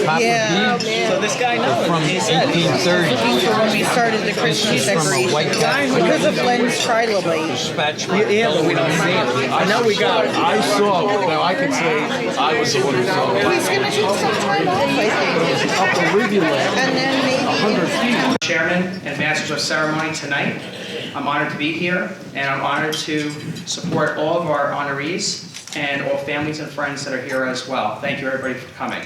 Yeah. So this guy knows. From He said 1830. When we started the Christmas decorations. Because of Len's trilobite. Yeah, but we don't see it. I know we got it. I saw it. Now I can say I was the one who saw it. He's going to take some time off, I think. Up the rivulet, And then maybe... 100 feet. Chairman and Masters of Ceremony tonight. I'm honored to be here, and I'm honored to support all of our honorees and all families and friends that are here as well. Thank you everybody for coming.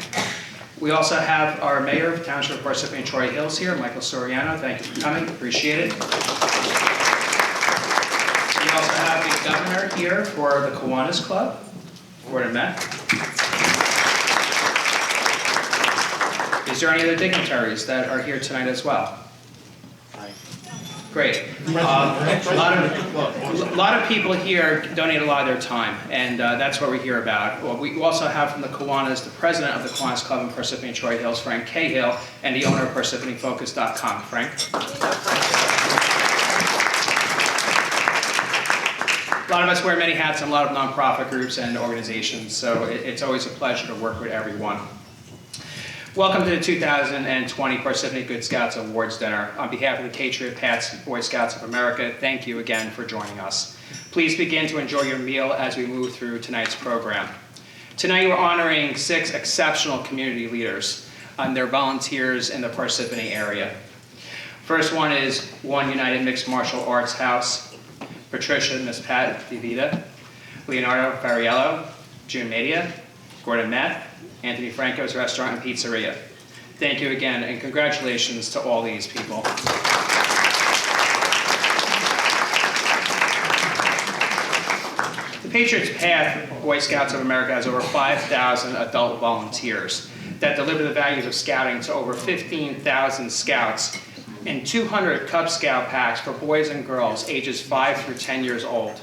We also have our mayor of the Township of Parsippany Troy Hills here, Michael Soriano. Thank you for coming, appreciate it. We also have the governor here for the Kiwanis Club, for the Meth. Is there any other dignitaries that are here tonight as well? Great. A lot of people here donate a lot of their time, and that's what we hear about. Well, we also have from the Kiwanis, the president of the Kiwanis Club in Parsippany Troy Hills, Frank Cahill, and the owner of ParsippanyFocus.com. Frank? A lot of us wear many hats in a lot of nonprofit groups and organizations, so it's always a pleasure to work with everyone. Welcome to the 2020 Parsippany Good Scouts Awards Dinner. On behalf of the Patriots Path Boy Scouts of America, thank you again for joining us. Please begin to enjoy your meal as we move through tonight's program. Tonight we're honoring 6 exceptional community leaders and their volunteers in the Parsippany area. First one is United Mixed Martial Arts House, Patricia Pat DeVita, Leonardo Fariello, June Media, Gordon Meth, Anthony Franco's Restaurant and Pizzeria. Thank you again, and congratulations to all these people. The Patriots Path Boy Scouts of America has over 5,000 adult volunteers that deliver the values of scouting to over 15,000 scouts and 200 Cub Scout packs for boys and girls ages 5 through 10 years old.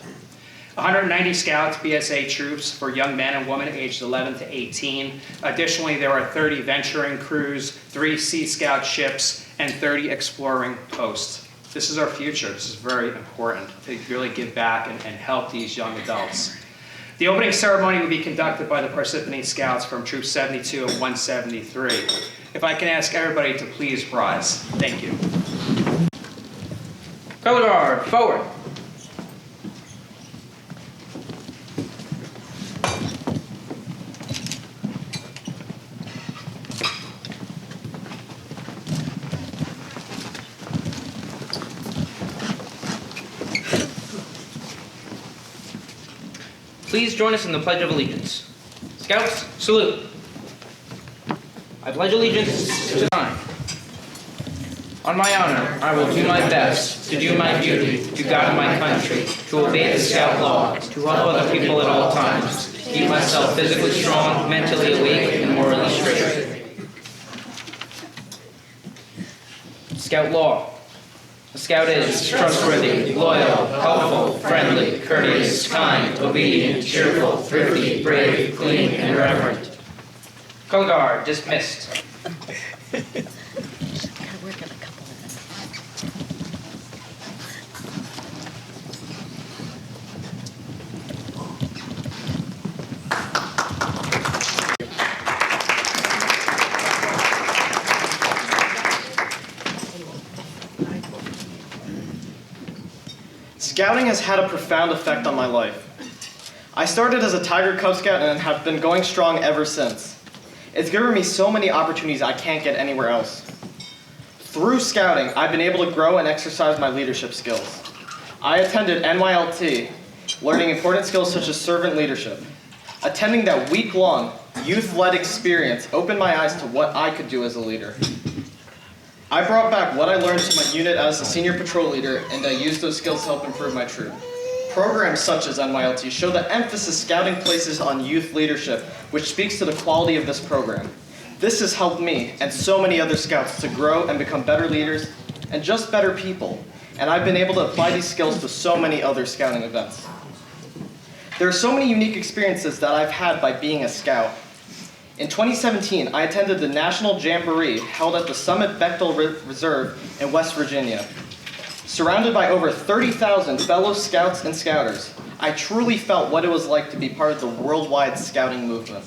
190 Scouts BSA troops for young men and women aged 11 to 18. Additionally, there are 30 venturing crews, 3 Sea Scout ships, and 30 exploring posts. This is our future. This is very important to really give back and help these young adults. The opening ceremony will be conducted by the Parsippany Scouts from Troop 72 and 173. If I can ask everybody to please rise. Thank you. Color guard, forward. Please join us in the Pledge of Allegiance. Scouts, salute. I pledge allegiance to the flag. On my honor, I will do my best to do my duty to God and my country, to obey the Scout law, to help other people at all times, to keep myself physically strong, mentally awake, and morally straight. Scout law. A Scout is trustworthy, loyal, helpful, friendly, courteous, kind, obedient, cheerful, thrifty, brave, clean, and reverent. Color guard dismissed. Scouting has had a profound effect on my life. I started as a Tiger Cub Scout and have been going strong ever since. It's given me so many opportunities I can't get anywhere else. Through scouting, I've been able to grow and exercise my leadership skills. I attended NYLT, learning important skills such as servant leadership. Attending that week-long, youth-led experience opened my eyes to what I could do as a leader. I brought back what I learned to my unit as a senior patrol leader, and I used those skills to help improve my troop. Programs such as NYLT show the emphasis Scouting places on youth leadership, which speaks to the quality of this program. This has helped me and so many other Scouts to grow and become better leaders and just better people, and I've been able to apply these skills to so many other Scouting events. There are so many unique experiences that I've had by being a Scout. In 2017, I attended the National Jamboree held at the Summit Bechtel Reserve in West Virginia. Surrounded by over 30,000 fellow Scouts and Scouters, I truly felt what it was like to be part of the worldwide Scouting movement.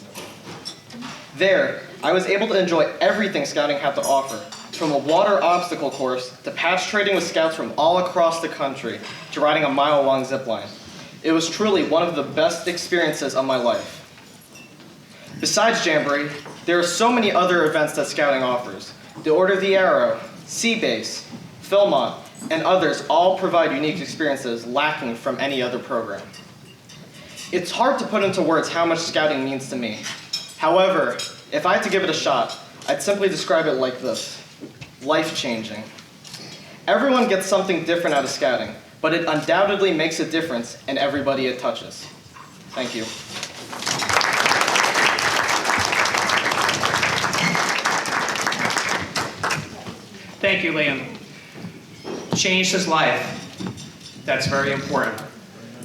There, I was able to enjoy everything Scouting had to offer, from a water obstacle course to patch trading with Scouts from all across the country to riding a mile-long zip line. It was truly one of the best experiences of my life. Besides Jamboree, there are so many other events that Scouting offers. The Order of the Arrow, Sea Base, Philmont, and others all provide unique experiences lacking from any other program. It's hard to put into words how much Scouting means to me. However, if I had to give it a shot, I'd simply describe it like this: life-changing. Everyone gets something different out of Scouting, but it undoubtedly makes a difference in everybody it touches. Thank you. Thank you, Liam. Changed his life. That's very important.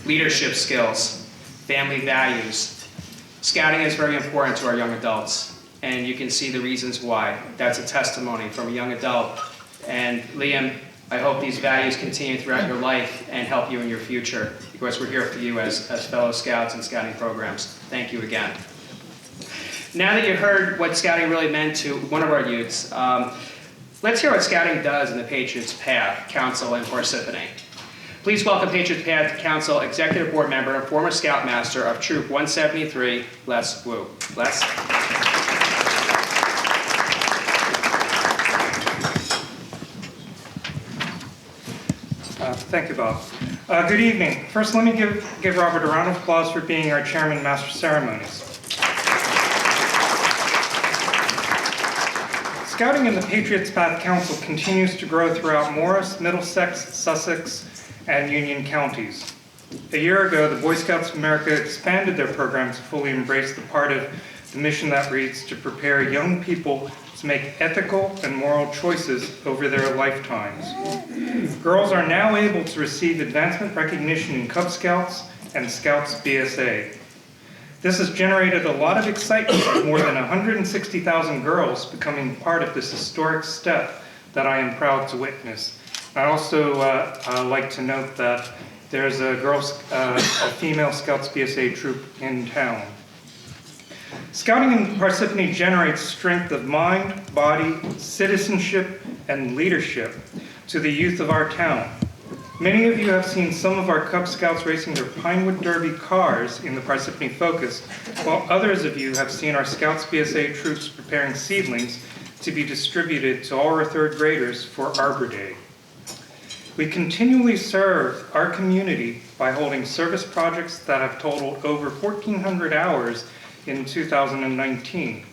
Leadership skills, family values. Scouting is very important to our young adults, and you can see the reasons why. That's a testimony from a young adult. And Liam, I hope these values continue throughout your life and help you in your future, because we're here for you as fellow Scouts and Scouting programs. Thank you again. Now that you heard what Scouting really meant to one of our youths, let's hear what Scouting does in the Patriots Path Council in Parsippany. Please welcome Patriots Path Council Executive Board Member and former Scoutmaster of Troop 173, Les Wu. Les? Thank you, Bob. Good evening. First, let me give Robert a round of applause for being our Chairman, Master of Ceremonies. Scouting in the Patriots Path Council continues to grow throughout Morris, Middlesex, Sussex, and Union counties. A year ago, the Boy Scouts of America expanded their program to fully embrace the part of the mission that reads to prepare young people to make ethical and moral choices over their lifetimes. Girls are now able to receive advancement recognition in Cub Scouts and Scouts BSA. This has generated a lot of excitement with more than 160,000 girls becoming part of this historic step that I am proud to witness. I also like to note that there's a female Scouts BSA troop in town. Scouting in Parsippany generates strength of mind, body, citizenship, and leadership to the youth of our town. Many of you have seen some of our Cub Scouts racing their Pinewood Derby cars in the Parsippany Focus, while others of you have seen our Scouts BSA troops preparing seedlings to be distributed to all our third graders for Arbor Day. We continually serve our community by holding service projects that have totaled over 1,400 hours in 2019,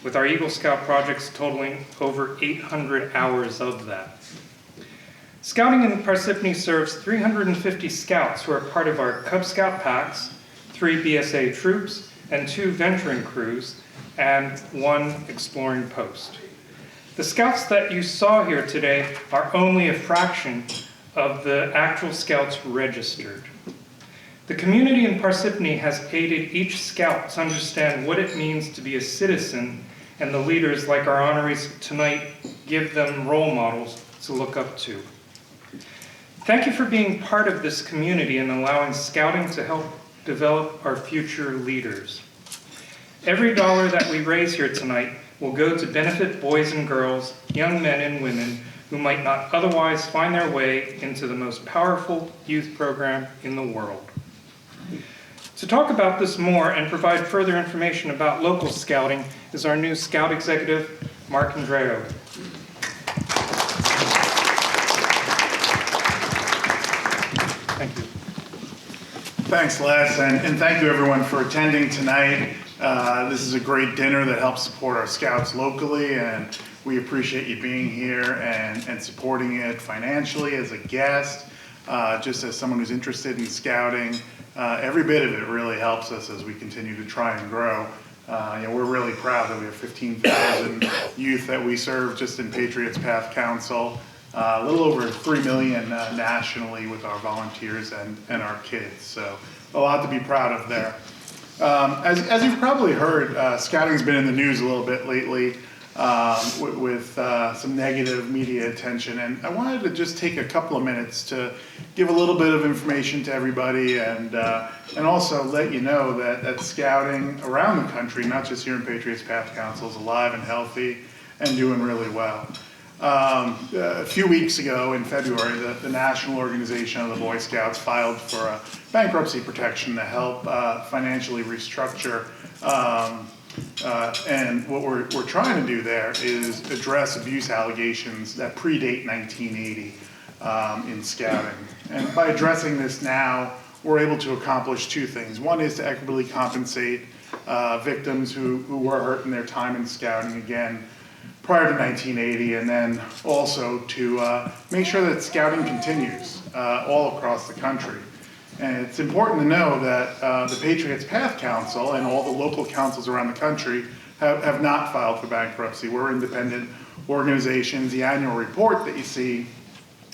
with our Eagle Scout projects totaling over 800 hours of that. Scouting in Parsippany serves 350 Scouts who are part of our Cub Scout packs, 3 BSA troops, and 2 venturing crews, and 1 exploring post. The Scouts that you saw here today are only a fraction of the actual Scouts registered. The community in Parsippany has aided each Scout to understand what it means to be a citizen, and the leaders like our honorees tonight give them role models to look up to. Thank you for being part of this community and allowing Scouting to help develop our future leaders. Every dollar that we raise here tonight will go to benefit boys and girls, young men and women who might not otherwise find their way into the most powerful youth program in the world. To talk about this more and provide further information about local Scouting is our new Scout Executive, Mark Andreo. Thank you. Thanks, Les, and thank you everyone for attending tonight. This is a great dinner that helps support our Scouts locally, and we appreciate you being here and supporting it financially as a guest, just as someone who's interested in Scouting. Every bit of it really helps us as we continue to try and grow. We're really proud that we have 15,000 youth that we serve just in Patriots Path Council. A little over 3 million nationally with our volunteers and our kids, so a lot to be proud of there. As you've probably heard, Scouting's been in the news a little bit lately. with some negative media attention. And I wanted to just take a couple of minutes to give a little bit of information to everybody and also let you know that scouting around the country, not just here in Patriots Path Council, is alive and healthy and doing really well. A few weeks ago in February, the National Organization of the Boy Scouts filed for a bankruptcy protection to help financially restructure. And what we're trying to do there is address abuse allegations that predate 1980 in scouting. And by addressing this now, we're able to accomplish two things. One is to equitably compensate victims who were hurt in their time in scouting, again, prior to 1980, and then also to make sure that scouting continues all across the country. And it's important to know that the Patriots Path Council and all the local councils around the country have not filed for bankruptcy. We're independent organizations. The annual report that you see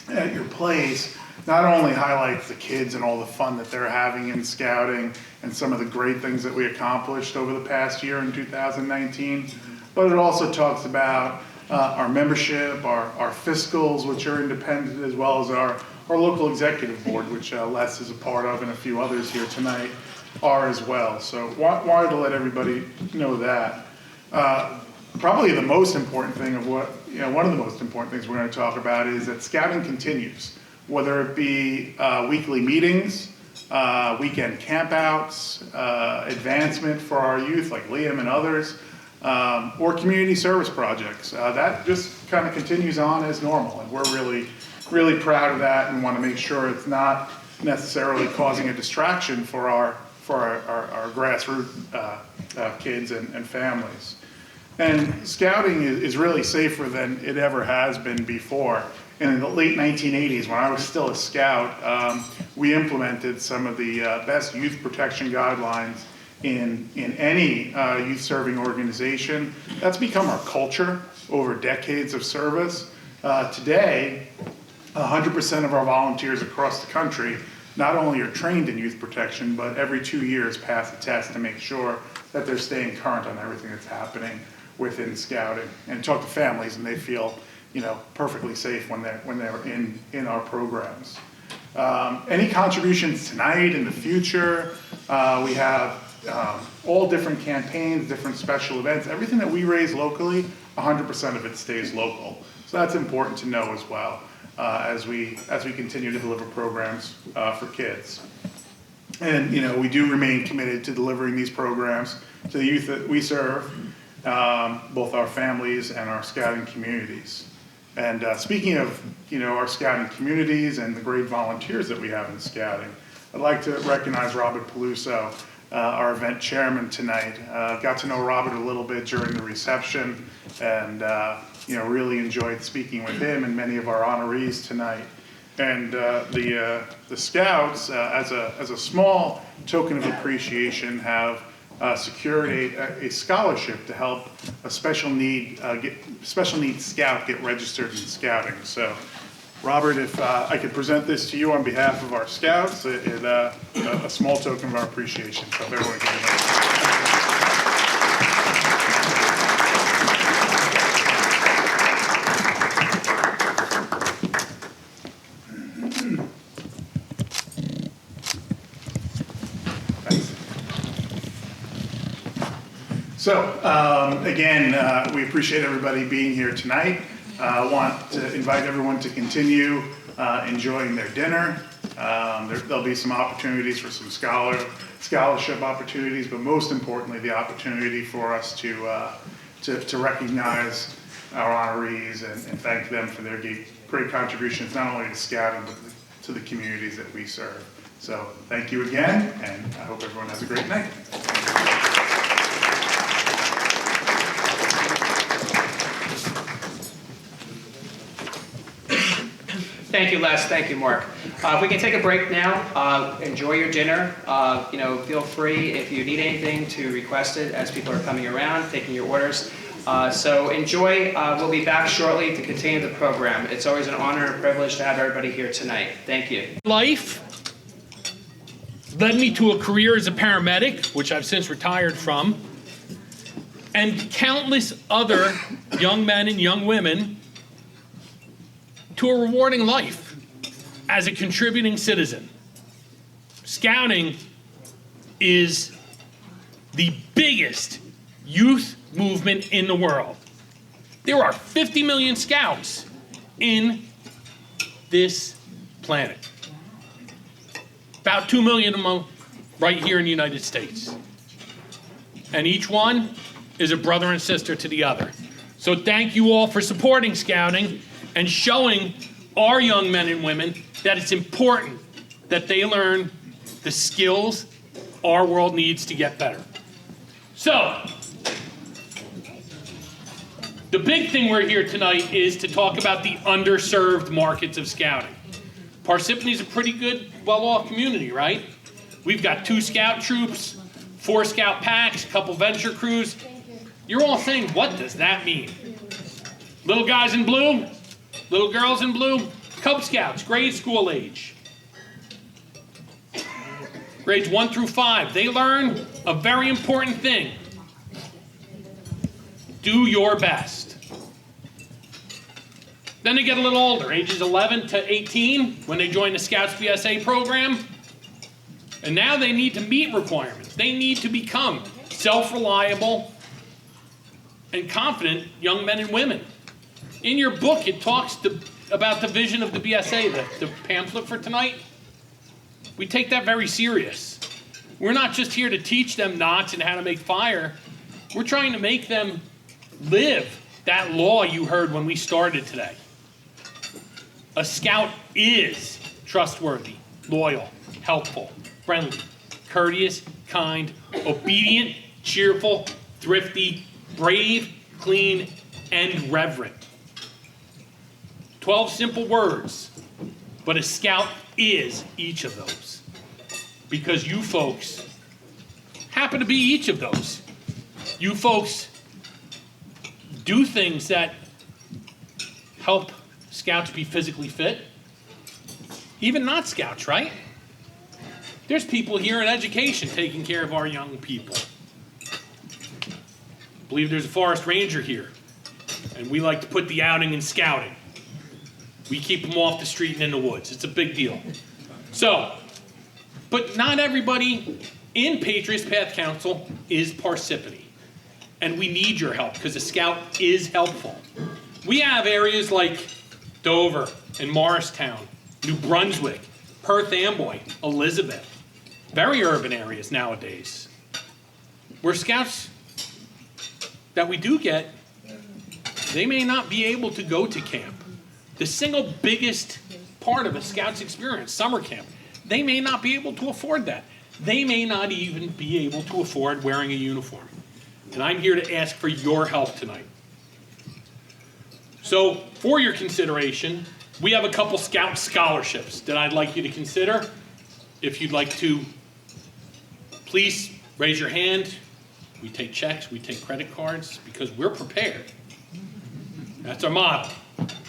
at your place not only highlights the kids and all the fun that they're having in scouting and some of the great things that we accomplished over the past year in 2019, but it also talks about our membership, our fiscals, which are independent, as well as our local executive board, which Les is a part of, and a few others here tonight are as well. So wanted to let everybody know that. Probably the most important thing of one of the most important things we're going to talk about is that scouting continues, whether it be weekly meetings, weekend campouts, advancement for our youth like Liam and others, or community service projects. That just kind of continues on as normal, and we're really proud of that and want to make sure it's not necessarily causing a distraction for our grassroots kids and families. And scouting is really safer than it ever has been before. And in the late 1980s, when I was still a scout, we implemented some of the best youth protection guidelines in any youth-serving organization. That's become our culture over decades of service. Today, 100% of our volunteers across the country not only are trained in youth protection, but every 2 years pass a test to make sure that they're staying current on everything that's happening within scouting, and talk to families, and they feel, perfectly safe when they're in our programs. Any contributions tonight, in the future, we have all different campaigns, different special events. Everything that we raise locally, 100% of it stays local. So that's important to know as well as we continue to deliver programs for kids. And we do remain committed to delivering these programs to the youth that we serve, both our families and our scouting communities. And speaking of our scouting communities and the great volunteers that we have in scouting, I'd like to recognize Robert Peluso, our event chairman tonight. Got to know Robert a little bit during the reception, and really enjoyed speaking with him and many of our honorees tonight. And the Scouts, as a small token of appreciation, have secured a scholarship to help a special needs scout get registered in scouting. So, Robert, if I could present this to you on behalf of our Scouts, a small token of our appreciation. So if everyone can give it. So, again, we appreciate everybody being here tonight. I want to invite everyone to continue enjoying their dinner. There'll be some opportunities for some scholarship opportunities, but most importantly, the opportunity for us to recognize our honorees and thank them for their great contributions, not only to scouting, but to the communities that we serve. So, thank you again, and I hope everyone has a great night. Thank you, Les. Thank you, Mark. If we can take a break now, enjoy your dinner. Feel free, if you need anything, to request it as people are coming around, taking your orders. So enjoy. We'll be back shortly to continue the program. It's always an honor and a privilege to have everybody here tonight. Thank you. Life led me to a career as a paramedic, which I've since retired from. and countless other young men and young women to a rewarding life as a contributing citizen. Scouting is the biggest youth movement in the world. There are 50 million scouts in this planet. About 2 million of them right here in the United States. And each one is a brother and sister to the other. So thank you all for supporting Scouting and showing our young men and women that it's important that they learn the skills our world needs to get better. So, the big thing we're here tonight is to talk about the underserved markets of Scouting. Parsippany's a pretty good, well-off community, right? We've got 2 scout troops, 4 scout packs, a couple venture crews. You're all saying, what does that mean? Little guys in blue, little girls in blue, Cub Scouts, grade school age. Grades 1 through 5, they learn a very important thing. Do your best. Then they get a little older, ages 11 to 18, when they join the Scouts BSA program. And now they need to meet requirements. They need to become self-reliable and confident young men and women. In your book, it talks about the vision of the BSA, the pamphlet for tonight. We take that very serious. We're not just here to teach them knots and how to make fire. We're trying to make them live that law you heard when we started today. A scout is trustworthy, loyal, helpful, friendly, courteous, kind, obedient, cheerful, thrifty, brave, clean, and reverent. 12 simple words, but a scout is each of those. Because you folks happen to be each of those. You folks do things that help scouts be physically fit. Even not scouts, right? There's people here in education taking care of our young people. I believe there's a forest ranger here, and we like to put the outing in scouting. We keep them off the street and in the woods. It's a big deal. So, but not everybody in Patriots Path Council is Parsippany. And we need your help, because a scout is helpful. We have areas like Dover and Morristown, New Brunswick, Perth Amboy, Elizabeth. Very urban areas nowadays. Where scouts that we do get, they may not be able to go to camp. The single biggest part of a scout's experience, summer camp, they may not be able to afford that. They may not even be able to afford wearing a uniform. And I'm here to ask for your help tonight. So, for your consideration, we have a couple scout scholarships that I'd like you to consider. If you'd like to, please raise your hand. We take checks, we take credit cards, because we're prepared. That's our motto.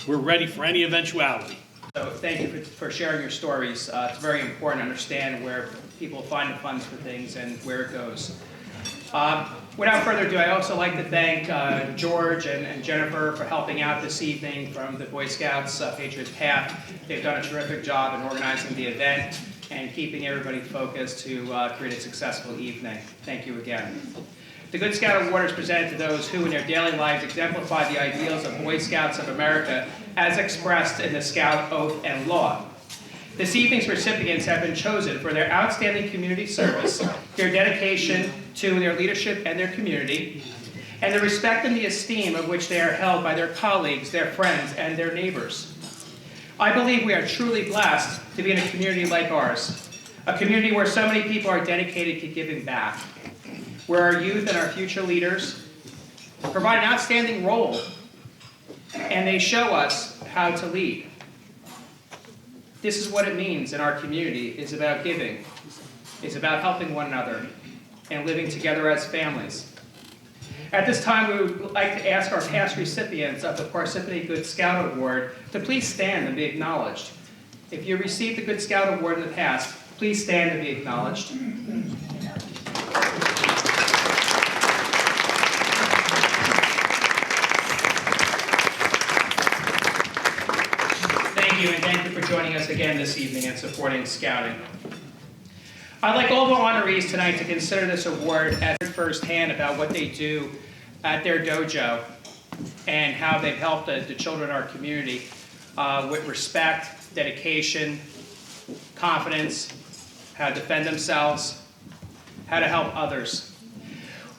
We're ready for any eventuality. So thank you for sharing your stories. It's very important to understand where people find the funds for things and where it goes. Without further ado, I'd also like to thank George and Jennifer for helping out this evening from the Boy Scouts Patriots Path. They've done a terrific job in organizing the event and keeping everybody focused to create a successful evening. Thank you again. The Good Scout Award is presented to those who in their daily lives exemplify the ideals of Boy Scouts of America as expressed in the Scout Oath and Law. This evening's recipients have been chosen for their outstanding community service, their dedication to their leadership and their community, and the respect and the esteem of which they are held by their colleagues, their friends, and their neighbors. I believe we are truly blessed to be in a community like ours, a community where so many people are dedicated to giving back, where our youth and our future leaders provide an outstanding role, and they show us how to lead. This is what it means in our community. It's about giving. It's about helping one another and living together as families. At this time, we would like to ask our past recipients of the Parsippany Good Scout Award to please stand and be acknowledged. If you received the Good Scout Award in the past, please stand and be acknowledged. Thank you, and thank you for joining us again this evening and supporting Scouting. I'd like all the honorees tonight to consider this award as firsthand about what they do at their dojo and how they've helped the children in our community with respect, dedication, confidence, how to defend themselves, how to help others.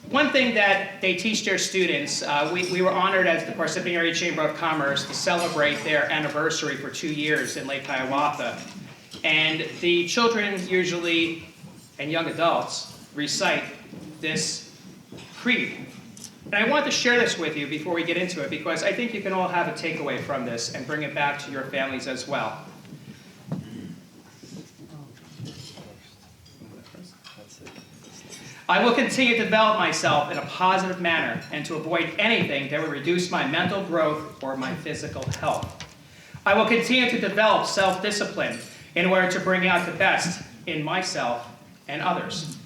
One thing that they teach their students, we were honored as the Parsippany Area Chamber of Commerce to celebrate their anniversary for 2 years in Lake Hiawatha. And the children usually, and young adults, recite this creed. And I want to share this with you before we get into it because I think you can all have a takeaway from this and bring it back to your families as well. I will continue to develop myself in a positive manner and to avoid anything that would reduce my mental growth or my physical health. I will continue to develop self-discipline in order to bring out the best in myself and others.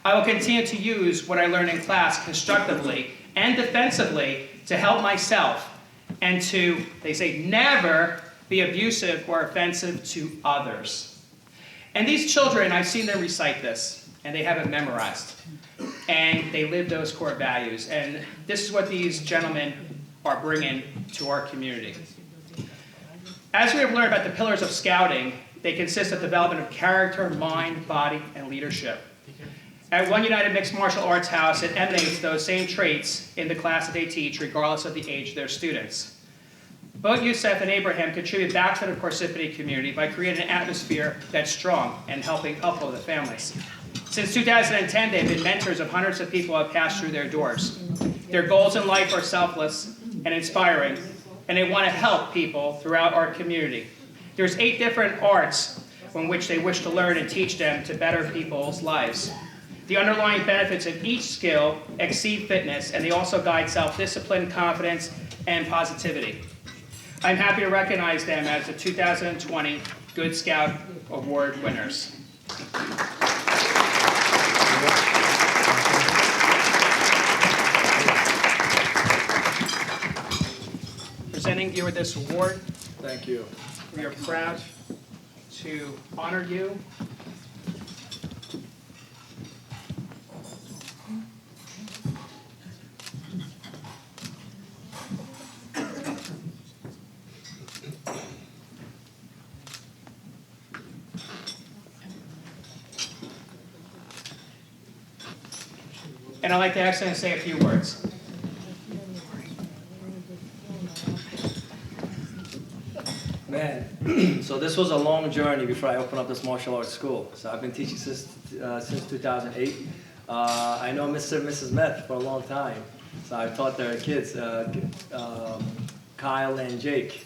I will continue to use what I learned in class constructively and defensively to help myself and to, they say, never be abusive or offensive to others. And these children, I've seen them recite this, and they have it memorized. And they live those core values. And this is what these gentlemen are bringing to our community. As we have learned about the pillars of Scouting, they consist of development of character, mind, body, and leadership. At One United Mixed Martial Arts House, it emanates those same traits in the class that they teach, regardless of the age of their students. Both Youssef and Abraham contribute back to the Parsippany community by creating an atmosphere that's strong and helping uphold the families. Since 2010, they've been mentors of hundreds of people who have passed through their doors. Their goals in life are selfless and inspiring, and they want to help people throughout our community. There's 8 different arts in which they wish to learn and teach them to better people's lives. The underlying benefits of each skill exceed fitness, and they also guide self-discipline, confidence, and positivity. I'm happy to recognize them as the 2020 Good Scout Award winners. Presenting you with this award. Thank you. We are proud to honor you. And I'd like to actually say a few words. Man, so this was a long journey before I opened up this martial arts school. So I've been teaching since 2008. I know Mr. and Mrs. Meth for a long time. So I've taught their kids, Kyle and Jake.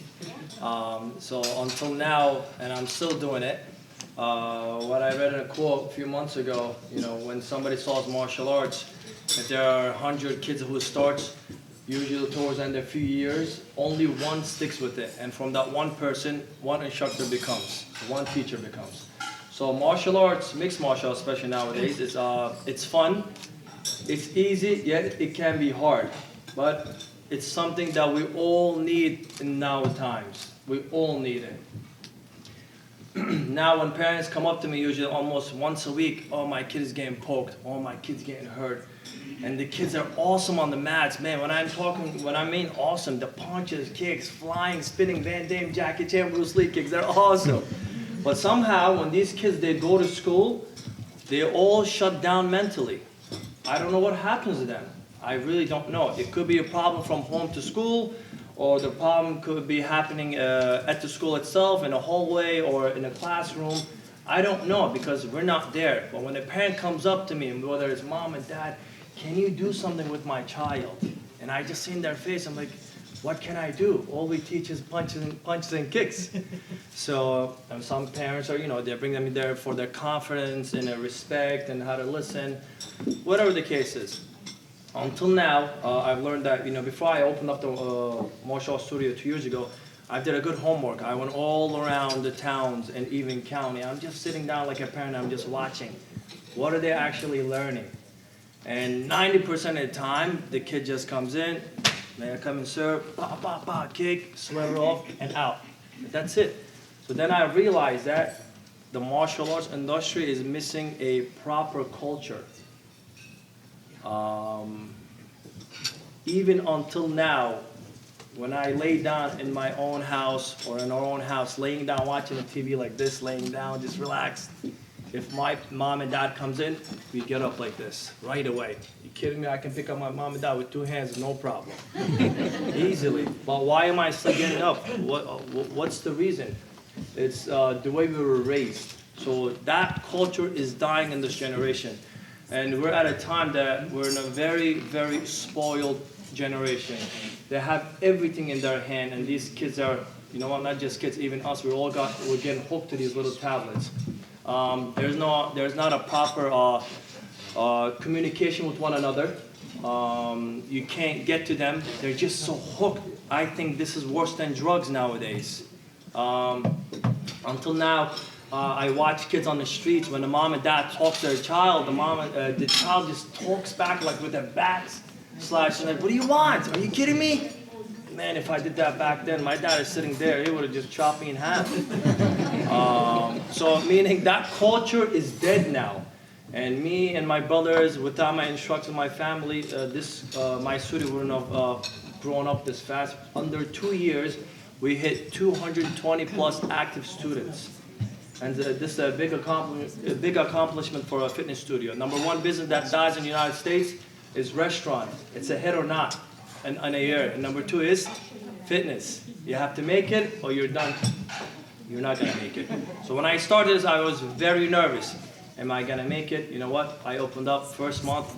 So until now, and I'm still doing it. What I read in a quote a few months ago, you know, when somebody starts martial arts, if there are 100 kids who starts, usually towards the end of a few years, only one sticks with it. And from that one person, one instructor becomes, one teacher becomes. So martial arts, mixed martial arts, especially nowadays, it's fun, it's easy, yet it can be hard. But it's something that we all need in now times. We all need it. Now when parents come up to me usually almost once a week, oh, my kid is getting poked, oh, my kid's getting hurt. And the kids are awesome on the mats, man. When I mean awesome, the punches, kicks, flying, spinning, Van Damme, Jackie Chan, Bruce Lee kicks, they're awesome. But somehow when these kids, they go to school, they all shut down mentally. I don't know what happens to them. I really don't know. It could be a problem from home to school, or the problem could be happening at the school itself, in a hallway, or in a classroom. I don't know, because we're not there. But when a parent comes up to me, whether it's mom and dad, can you do something with my child? And I just see in their face, I'm like, what can I do? All we teach is punches and kicks. So some parents are, you know, they bring them in there for their confidence and their respect and how to listen, whatever the case is. Until now, I've learned that, you know, before I opened up the martial arts studio 2 years ago, I did a good homework. I went all around the towns and even county. I'm just sitting down like a parent, I'm just watching. What are they actually learning? And 90% of the time, the kid just comes in, may I come and serve, kick, swear off, and out. That's it. So then I realized that the martial arts industry is missing a proper culture. Even until now, when I lay down in my own house or in our own house, laying down watching the TV like this, laying down, just relaxed. If my mom and dad comes in, we get up like this right away. You kidding me? I can pick up my mom and dad with 2 hands, no problem, easily. But why am I still getting up? What's the reason? It's the way we were raised. So that culture is dying in this generation, and we're at a time that we're in a very, very spoiled generation. They have everything in their hand, and these kids are, you know what? Not just kids, even us. We're getting hooked to these little tablets. There's not a proper communication with one another. You can't get to them. They're just so hooked. I think this is worse than drugs nowadays. Until now, I watch kids on the streets when the mom and dad talk to their child. The child just talks back like with their backs slashed. Like, what do you want? Are you kidding me? Man, if I did that back then, my dad is sitting there. He would have just chopped me in half. So meaning that culture is dead now. And me and my brothers, without my instructors, my family, my student wouldn't have grown up this fast. Under 2 years, we hit 220 plus active students. And this is a big accomplishment for a fitness studio. Number 1 business that dies in the United States is restaurant. It's a hit or not in a year. And number 2 is fitness. You have to make it or you're done. You're not gonna make it. So when I started this, I was very nervous. Am I gonna make it? You know what? I opened up first month,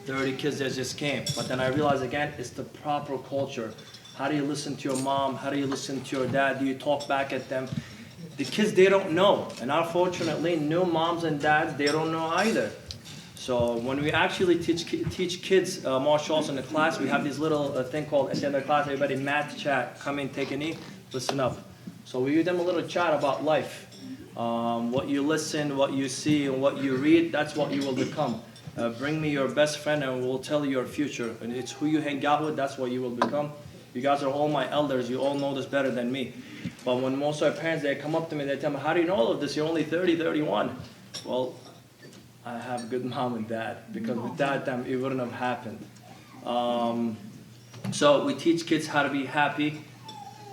30 kids that just came. But then I realized again, it's the proper culture. How do you listen to your mom? How do you listen to your dad? Do you talk back at them? The kids, they don't know. And unfortunately, new moms and dads, they don't know either. So when we actually teach kids martial arts in the class, we have this little thing called, at the end of the class, everybody math chat. Come in, take a knee, listen up. So we give them a little chat about life. What you listen, what you see, and what you read, that's what you will become. Bring me your best friend and we'll tell you your future. And it's who you hang out with, that's what you will become. You guys are all my elders, you all know this better than me. But when most of our parents, they come up to me, they tell me, how do you know all of this? You're only 30, 31. Well, I have a good mom and dad, because without them, it wouldn't have happened. So we teach kids how to be happy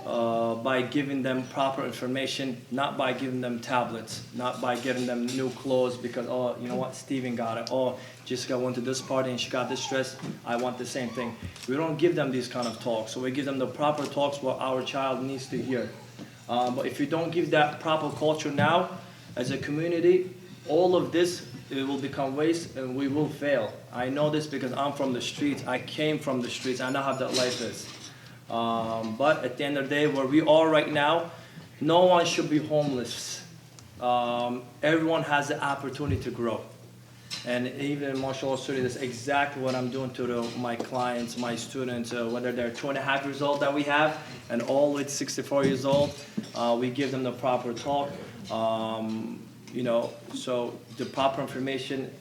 by giving them proper information, not by giving them tablets, not by getting them new clothes because, oh, you know what, Steven got it. Oh, Jessica went to this party and she got this dress, I want the same thing. We don't give them these kind of talks. So we give them the proper talks what our child needs to hear. But if you don't give that proper culture now, as a community, all of this, it will become waste and we will fail. I know this because I'm from the streets. I came from the streets. I know how that life is. But at the end of the day, where we are right now, no one should be homeless. Everyone has the opportunity to grow. And even in martial arts studio, that's exactly what I'm doing to my clients, my students, whether they're 2.5 years old that we have, and all the way to 64 years old, we give them the proper talk. You know, so the proper information,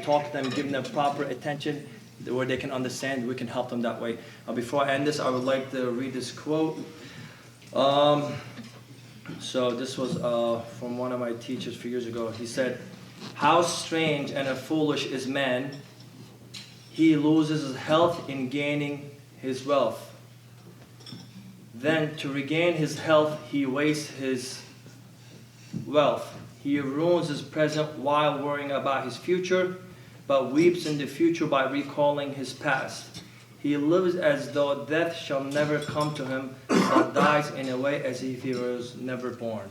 talk to them, give them the proper attention, where they can understand, we can help them that way. Before I end this, I would like to read this quote. So this was from one of my teachers a few years ago. He said, "How strange and foolish is man. He loses his health in gaining his wealth. Then to regain his health, he wastes his wealth. He ruins his present while worrying about his future, but weeps in the future by recalling his past. He lives as though death shall never come to him, but dies in a way as if he was never born."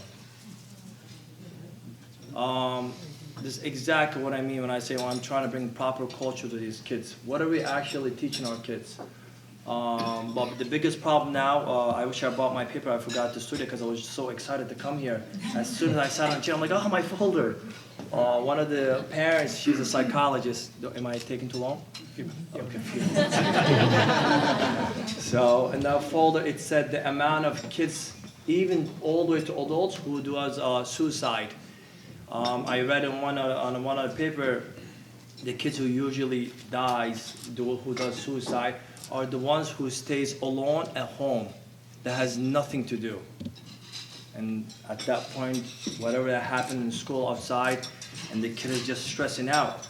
This is exactly what I mean when I say, well, I'm trying to bring proper culture to these kids. What are we actually teaching our kids? But the biggest problem now, I wish I brought my paper, I forgot to study because I was so excited to come here. As soon as I sat on the chair, I'm like, oh, my folder. One of the parents, she's a psychologist. Am I taking too long? Okay. So in that folder, it said the amount of kids, even all the way to adults, who do suicide. I read on one of the paper, the kids who usually who does suicide, are the ones who stays alone at home, that has nothing to do. And at that point, whatever that happened in school outside, and the kid is just stressing out,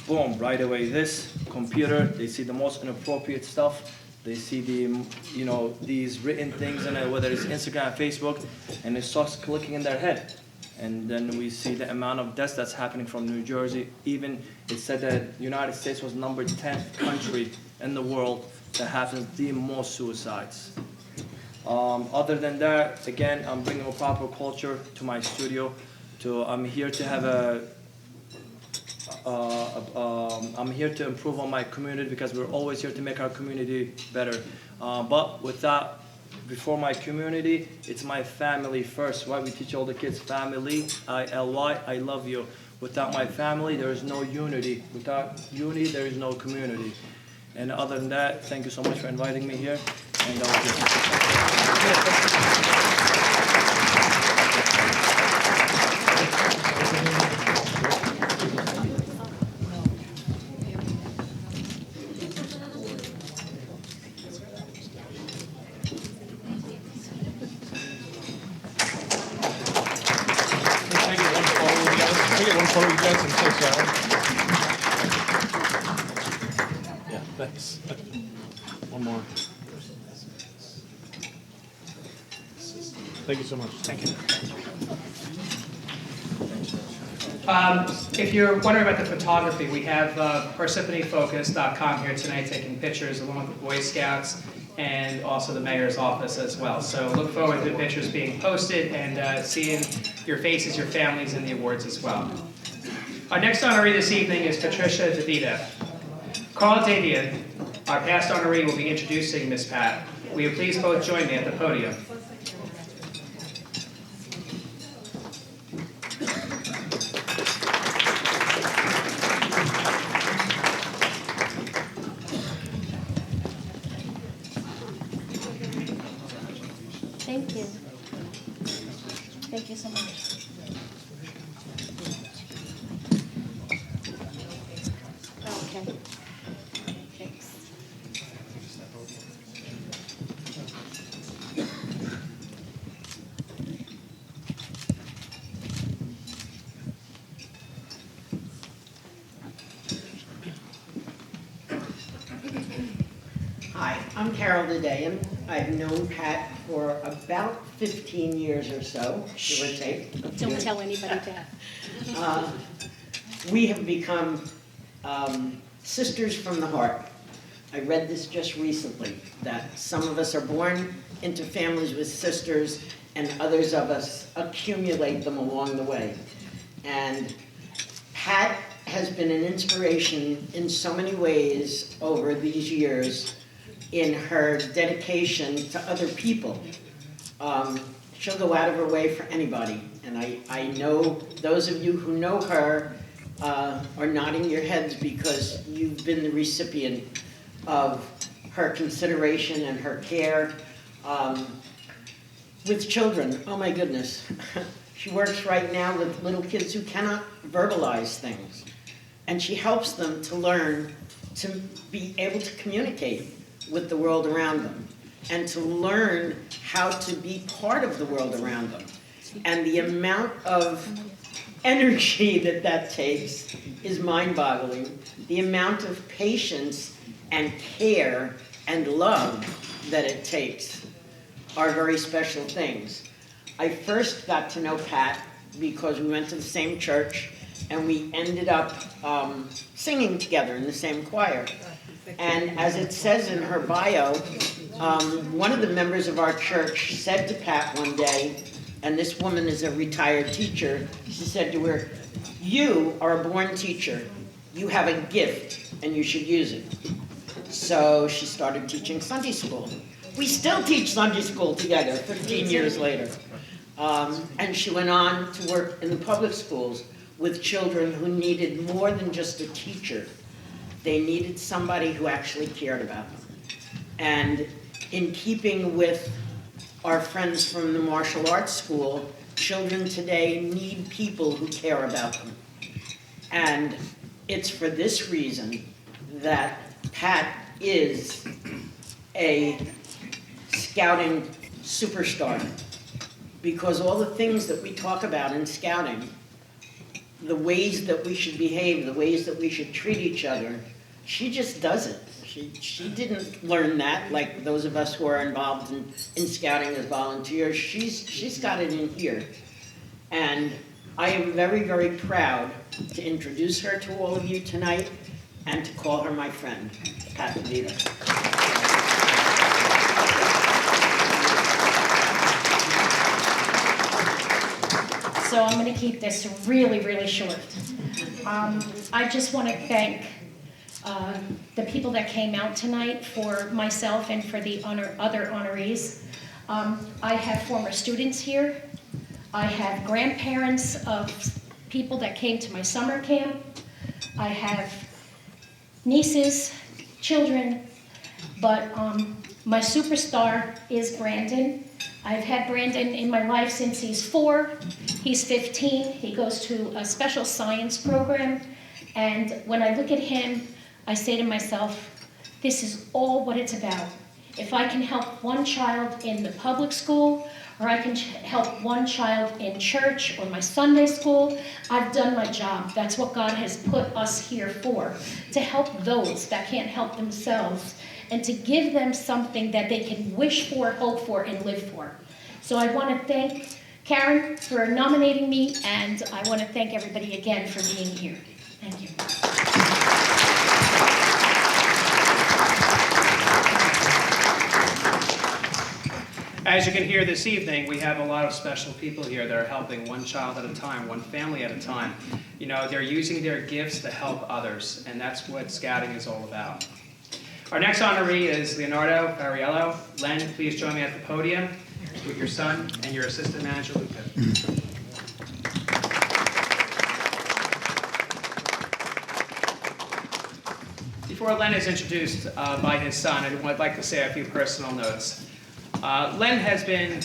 boom, right away, this computer, they see the most inappropriate stuff. They see these written things in it, whether it's Instagram, Facebook, and it starts clicking in their head. And then we see the amount of deaths that's happening from New Jersey. Even it said that the United States was number 10th country in the world that has the most suicides. Other than that, again, I'm bringing a proper culture to my studio. I'm here to have I'm here to improve on my community because we're always here to make our community better. But with that, before my community, it's my family first. Why we teach all the kids family, I-L-Y, I love you. Without my family, there is no unity. Without unity, there is no community. And other than that, thank you so much for inviting me here. And Yeah, thanks. One more. Thank you so much. Thank you. If you're wondering about the photography, we have parsippanyfocus.com here tonight taking pictures along with the Boy Scouts and also the mayor's office as well. So look forward to pictures being posted and seeing your faces, your families in the awards as well. Our next honoree this evening is Patricia DeVita. Carl Davian, our past honoree, will be introducing Miss Pat. Will you please both join me at the podium? Thank you. Thank you so much. Okay. Thanks. Hi, I'm Carol Dayan. I've known Pat for about 15 years or so, give or take. Don't tell anybody that. We have become sisters from the heart. I read this just recently, that some of us are born into families with sisters and others of us accumulate them along the way. And Pat has been an inspiration in so many ways over these years in her dedication to other people. She'll go out of her way for anybody. And I know those of you who know her are nodding your heads because you've been the recipient of her consideration and her care. With children, oh my goodness. She works right now with little kids who cannot verbalize things. And she helps them to learn to be able to communicate with the world around them and to learn how to be part of the world around them. And the amount of energy that takes is mind-boggling. The amount of patience and care and love that it takes are very special things. I first got to know Pat because we went to the same church and we ended up singing together in the same choir. And as it says in her bio, one of the members of our church said to Pat one day, and this woman is a retired teacher, she said to her, "You are a born teacher. You have a gift and you should use it." So she started teaching Sunday school. We still teach Sunday school together 15 years later. And she went on to work in the public schools with children who needed more than just a teacher. They needed somebody who actually cared about them. And in keeping with our friends from the martial arts school, children today need people who care about them. And it's for this reason that Pat is a scouting superstar, because all the things that we talk about in scouting, the ways that we should behave, the ways that we should treat each other, she just does it. She didn't learn that like those of us who are involved in scouting as volunteers. She's got it in here. And I am very, very proud to introduce her to all of you tonight and to call her my friend, Pat DeVita. So I'm going to keep this really, really short. I just want to thank the people that came out tonight, for myself and for the other honorees. I have former students here. I have grandparents of people that came to my summer camp. I have nieces, children, but my superstar is Brandon. I've had Brandon in my life since he's 4. He's 15. He goes to a special science program. And when I look at him, I say to myself, this is all what it's about. If I can help one child in the public school, or I can help one child in church or my Sunday school, I've done my job. That's what God has put us here for, to help those that can't help themselves, and to give them something that they can wish for, hope for, and live for. So I want to thank Karen for nominating me, and I want to thank everybody again for being here. Thank you. As you can hear this evening, we have a lot of special people here that are helping one child at a time, one family at a time. You know, they're using their gifts to help others, and that's what scouting is all about. Our next honoree is Len Fariello. Len, please join me at the podium with your son and your assistant manager, Luca. Before Len is introduced by his son, I'd like to say a few personal notes. Len has been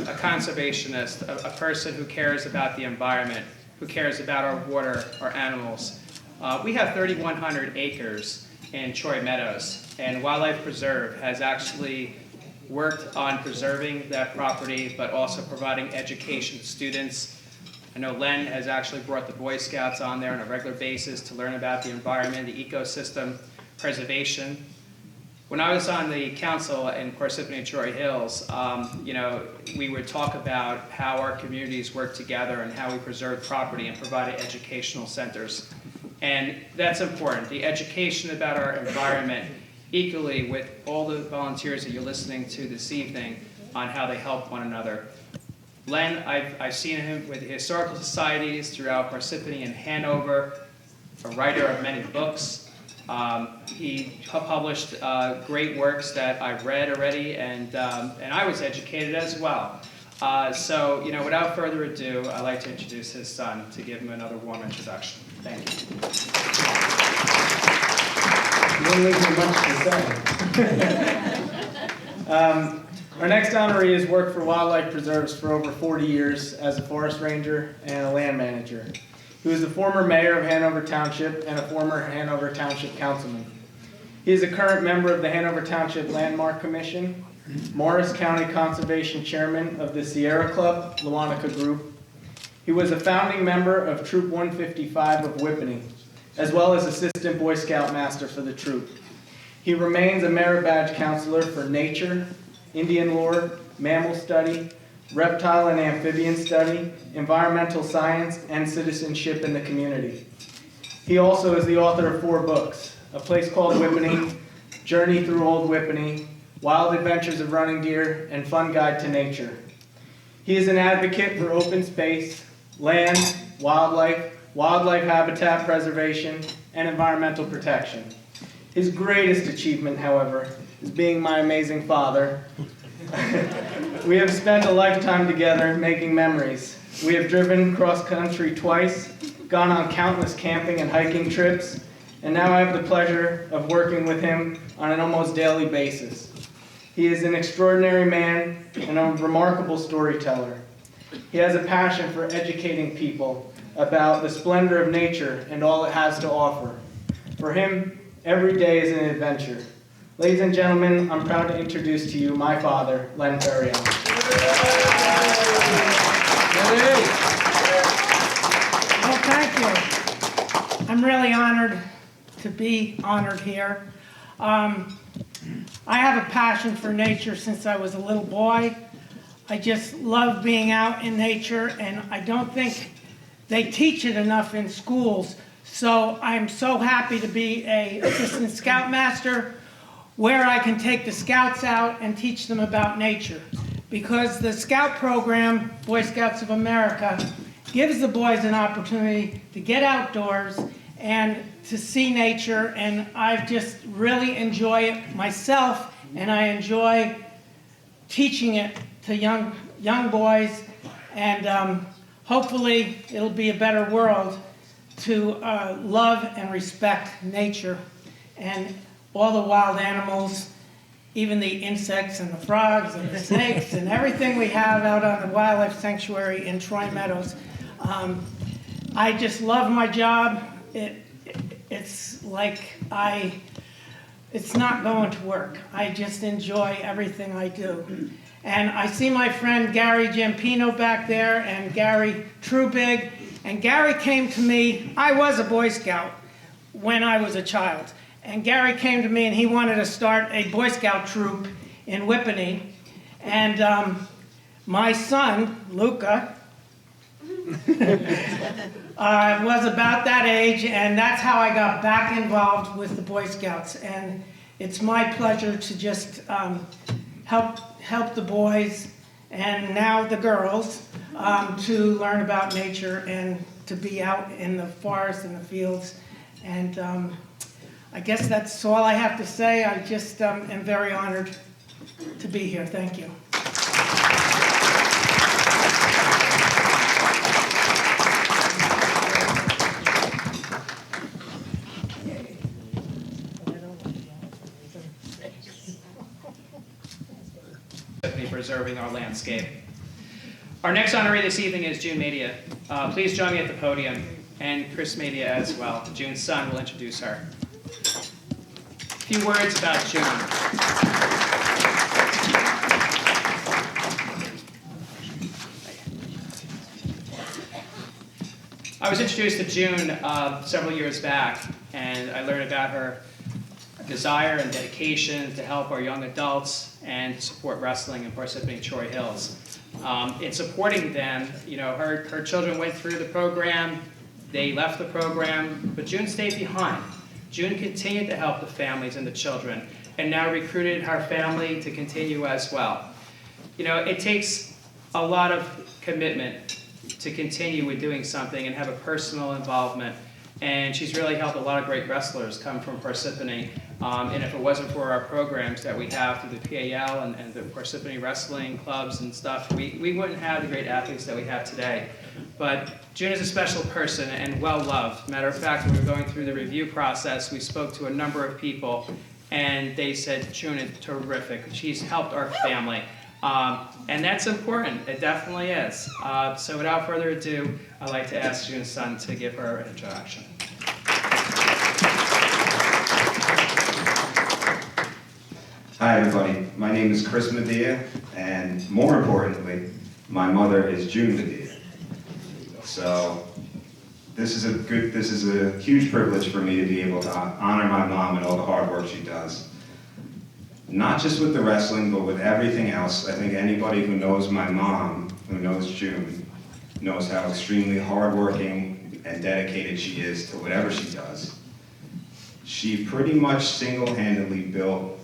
a conservationist, a person who cares about the environment, who cares about our water, our animals. We have 3,100 acres in Troy Meadows, and Wildlife Preserve has actually worked on preserving that property, but also providing education to students. I know Len has actually brought the Boy Scouts on there on a regular basis to learn about the environment, the ecosystem, preservation. When I was on the council in Parsippany and Troy Hills, you know, we would talk about how our communities work together and how we preserve property and provide educational centers. And that's important, the education about our environment, equally with all the volunteers that you're listening to this evening on how they help one another. Len, I've seen him with historical societies throughout Parsippany and Hanover, a writer of many books. He published great works that I've read already, and I was educated as well. So, you know, without further ado, I'd like to introduce his son to give him another warm introduction. Thank you. You didn't leave me much to say. Our next honoree has worked for wildlife preserves for over 40 years as a forest ranger and a land manager. He was the former mayor of Hanover Township and a former Hanover Township councilman. He is a current member of the Hanover Township Landmark Commission, Morris County Conservation Chairman of the Sierra Club, Luanica Group. He was a founding member of Troop 155 of Whippany, as well as Assistant Boy Scout Master for the troop. He remains a merit badge counselor for nature, Indian lore, mammal study, reptile and amphibian study, environmental science, and citizenship in the community. He also is the author of 4 books, A Place Called Whippany, Journey Through Old Whippany, Wild Adventures of Running Deer, and Fun Guide to Nature. He is an advocate for open space, land, wildlife habitat preservation, and environmental protection. His greatest achievement, however, is being my amazing father. We have spent a lifetime together making memories. We have driven cross-country twice, gone on countless camping and hiking trips, and now I have the pleasure of working with him on an almost daily basis. He is an extraordinary man and a remarkable storyteller. He has a passion for educating people about the splendor of nature and all it has to offer. For him, every day is an adventure. Ladies and gentlemen, I'm proud to introduce to you my father, Len Fariello. Well, thank you. I'm really honored to be honored here. I have a passion for nature since I was a little boy. I just love being out in nature, and I don't think they teach it enough in schools. So I'm so happy to be an assistant scoutmaster where I can take the scouts out and teach them about nature. Because the scout program, Boy Scouts of America, gives the boys an opportunity to get outdoors and to see nature, and I just really enjoy it myself, and I enjoy teaching it to young boys, and hopefully it'll be a better world to love and respect nature and all the wild animals, even the insects and the frogs and the snakes and everything we have out on the wildlife sanctuary in Troy Meadows. I just love my job. It's like it's not going to work. I just enjoy everything I do. And I see my friend Gary Giampino back there and Gary Trubig. And Gary came to me, I was a Boy Scout when I was a child. And Gary came to me and he wanted to start a Boy Scout troop in Whippany. And my son, Luca, was about that age, and that's how I got back involved with the Boy Scouts. And it's my pleasure to just help the boys and now the girls to learn about nature and to be out in the forest and the fields. And I guess that's all I have to say. I just am very honored to be here. Thank you. Preserving our landscape. Our next honoree this evening is June Media. Please join me at the podium, and Chris Media as well. June's son will introduce her. A few words about June. I was introduced to June several years back, and I learned about her desire and dedication to help our young adults and support wrestling in Parsippany Troy Hills. In supporting them, you know, her children went through the program, they left the program, but June stayed behind. June continued to help the families and the children, and now recruited her family to continue as well. You know, it takes a lot of commitment to continue with doing something and have a personal involvement. And she's really helped a lot of great wrestlers come from Parsippany. And if it wasn't for our programs that we have through the PAL and the Parsippany wrestling clubs and stuff, we wouldn't have the great athletes that we have today. But June is a special person and well-loved. Matter of fact, when we were going through the review process, we spoke to a number of people, and they said, June is terrific. She's helped our family. And that's important. It definitely is. So without further ado, I'd like to ask June's son to give her an introduction. Hi everybody, my name is Chris Medea, and more importantly, my mother is June Medea. So this is a huge privilege for me to be able to honor my mom and all the hard work she does. Not just with the wrestling, but with everything else. I think anybody who knows my mom, who knows June, knows how extremely hardworking and dedicated she is to whatever she does. She pretty much single-handedly built,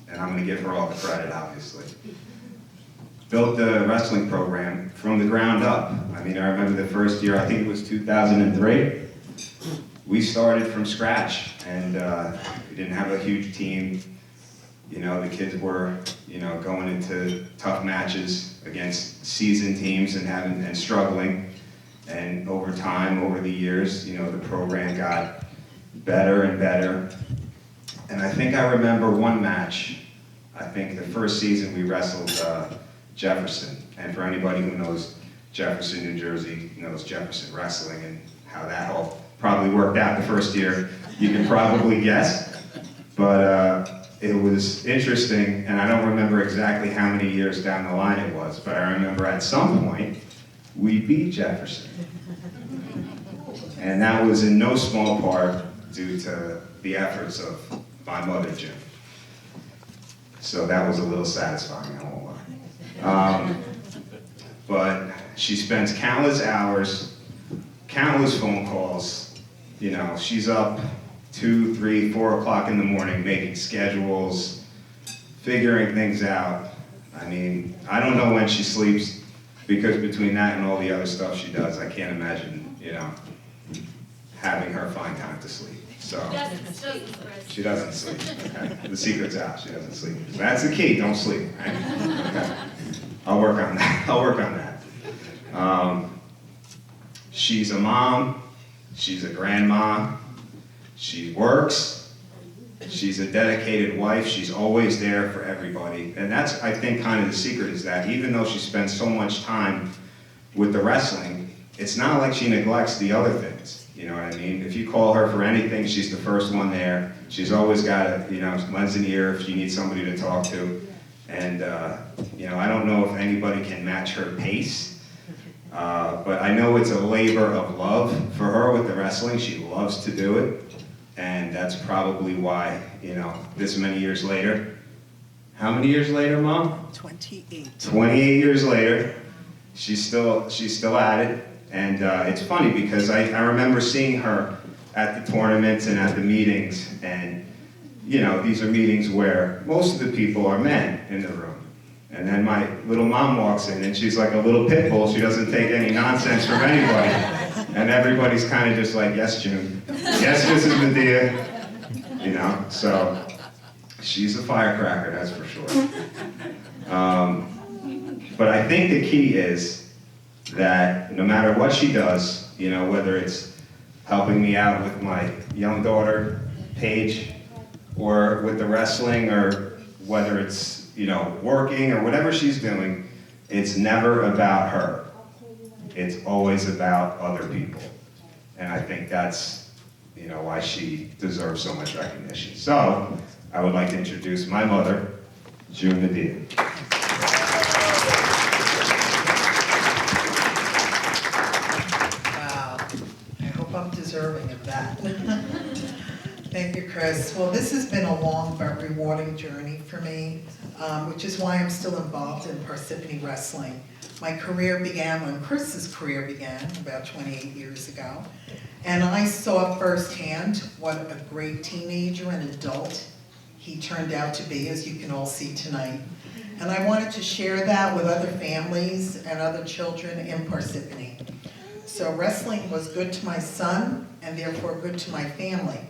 and I'm going to give her all the credit, obviously, built the wrestling program from the ground up. I mean, I remember the first year, I think it was 2003, we started from scratch, and we didn't have a huge team. You know, the kids were, you know, going into tough matches against seasoned teams and struggling. And over time, over the years, you know, the program got better and better. And I think I remember one match. I think the first season we wrestled Jefferson. And for anybody who knows Jefferson, New Jersey, knows Jefferson wrestling and how that all probably worked out the first year, you can probably guess. But it was interesting, and I don't remember exactly how many years down the line it was, but I remember at some point, we beat Jefferson. And that was in no small part due to the efforts of my mother, Jim. So that was a little satisfying, I won't lie. But she spends countless hours, countless phone calls. You know, she's up 2, 3, 4 o'clock in the morning making schedules, figuring things out. I mean, I don't know when she sleeps, because between that and all the other stuff she does, I can't imagine, you know, having her find time to sleep. So she doesn't sleep. Okay? The secret's out. She doesn't sleep. So that's the key. Don't sleep. Right? Okay. I'll work on that. I'll work on that. She's a mom. She's a grandma. She works. She's a dedicated wife. She's always there for everybody. And that's, I think, kind of the secret, is that even though she spends so much time with the wrestling, it's not like she neglects the other things. You know what I mean? If you call her for anything, she's the first one there. She's always got a, you know, lends an ear if you need somebody to talk to. And, you know, I don't know if anybody can match her pace, but I know it's a labor of love for her with the wrestling. She loves to do it. And that's probably why, you know, this many years later. How many years later, Mom? 28. 28 years later, she's still at it. And it's funny because I remember seeing her at the tournaments and at the meetings, and you know, these are meetings where most of the people are men in the room. And then my little mom walks in and she's like a little pit bull. She doesn't take any nonsense from anybody. And everybody's kind of just like, yes, June. Yes, Mrs. Medea. You know, so she's a firecracker, that's for sure. But I think the key is that no matter what she does, you know, whether it's helping me out with my young daughter, Paige, or with the wrestling, or whether it's, you know, working or whatever she's doing, it's never about her. It's always about other people. And I think that's, you know, why she deserves so much recognition. So, I would like to introduce my mother, June Medea. I'm deserving of that. Thank you, Chris. Well, this has been a long but rewarding journey for me, which is why I'm still involved in Parsippany wrestling. My career began when Chris's career began, about 28 years ago, and I saw firsthand what a great teenager and adult he turned out to be, as you can all see tonight. And I wanted to share that with other families and other children in Parsippany. So wrestling was good to my son, and therefore good to my family.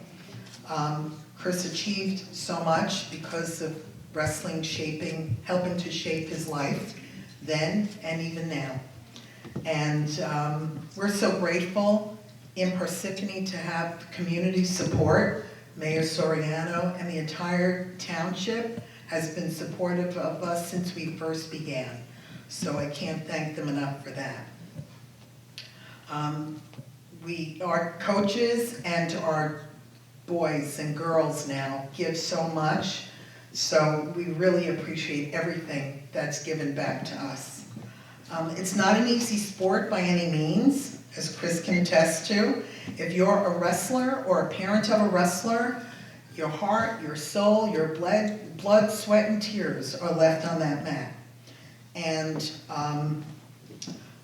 Chris achieved so much because of wrestling helping to shape his life then and even now. And we're so grateful in Parsippany to have community support. Mayor Soriano and the entire township has been supportive of us since we first began. So I can't thank them enough for that. Our coaches and our boys and girls now give so much, so we really appreciate everything that's given back to us. It's not an easy sport by any means, as Chris can attest to. If you're a wrestler or a parent of a wrestler, your heart, your soul, your blood, sweat, and tears are left on that mat. And